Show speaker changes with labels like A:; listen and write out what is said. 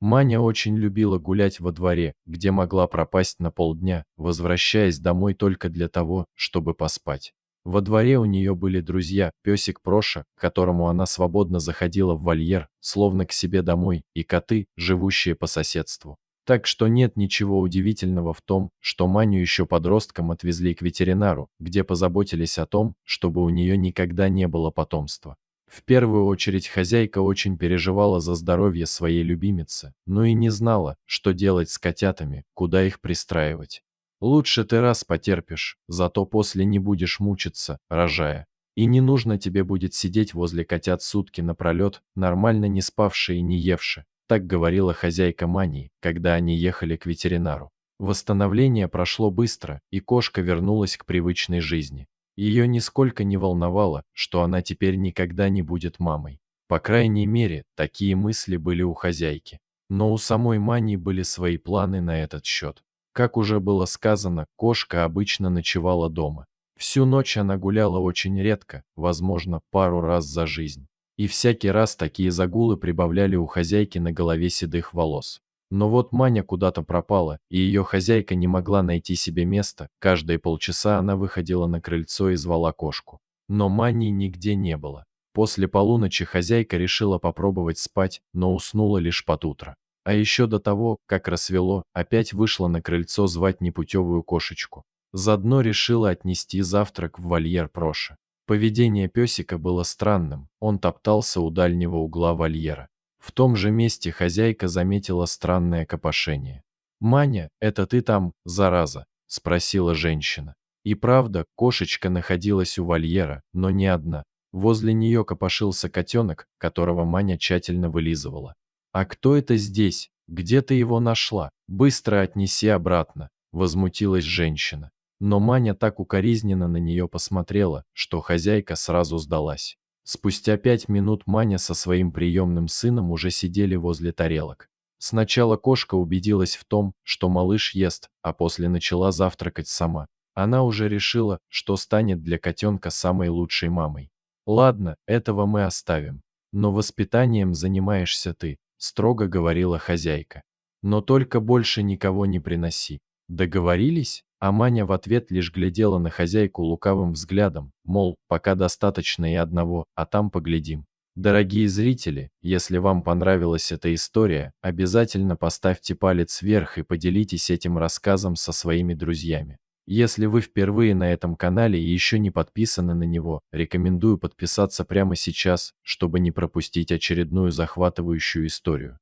A: Маня очень любила гулять во дворе, где могла пропасть на полдня, возвращаясь домой только для того, чтобы поспать. Во дворе у нее были друзья, песик Проша, к которому она свободно заходила в вольер, словно к себе домой, и коты, живущие по соседству. Так что нет ничего удивительного в том, что Маню еще подростком отвезли к ветеринару, где позаботились о том, чтобы у нее никогда не было потомства. В первую очередь хозяйка очень переживала за здоровье своей любимицы, но и не знала, что делать с котятами, куда их пристраивать. Лучше ты раз потерпишь, зато после не будешь мучиться, рожая. И не нужно тебе будет сидеть возле котят сутки напролет, нормально не спавшие и не евши, так говорила хозяйка Мании, когда они ехали к ветеринару. Восстановление прошло быстро, и кошка вернулась к привычной жизни. Ее нисколько не волновало, что она теперь никогда не будет мамой. По крайней мере, такие мысли были у хозяйки. Но у самой Мании были свои планы на этот счет. Как уже было сказано, кошка обычно ночевала дома. Всю ночь она гуляла очень редко, возможно, пару раз за жизнь. И всякий раз такие загулы прибавляли у хозяйки на голове седых волос. Но вот Маня куда-то пропала, и ее хозяйка не могла найти себе места, каждые полчаса она выходила на крыльцо и звала кошку. Но Мани нигде не было. После полуночи хозяйка решила попробовать спать, но уснула лишь под утро. А еще до того, как рассвело, опять вышла на крыльцо звать непутевую кошечку. Заодно решила отнести завтрак в вольер Проши. Поведение песика было странным, он топтался у дальнего угла вольера. В том же месте хозяйка заметила странное копошение. «Маня, это ты там, зараза?» – спросила женщина. И правда, кошечка находилась у вольера, но не одна. Возле нее копошился котенок, которого Маня тщательно вылизывала. «А кто это здесь? Где ты его нашла? Быстро отнеси обратно!» – возмутилась женщина. Но Маня так укоризненно на нее посмотрела, что хозяйка сразу сдалась. Спустя 5 минут Маня со своим приемным сыном уже сидели возле тарелок. Сначала кошка убедилась в том, что малыш ест, а после начала завтракать сама. Она уже решила, что станет для котенка самой лучшей мамой. «Ладно, этого мы оставим. Но воспитанием занимаешься ты», – строго говорила хозяйка. «Но только больше никого не приноси. Договорились?» А Маня в ответ лишь глядела на хозяйку лукавым взглядом, мол, пока достаточно и одного, а там поглядим. Дорогие зрители, если вам понравилась эта история, обязательно поставьте палец вверх и поделитесь этим рассказом со своими друзьями. Если вы впервые на этом канале и еще не подписаны на него, рекомендую подписаться прямо сейчас, чтобы не пропустить очередную захватывающую историю.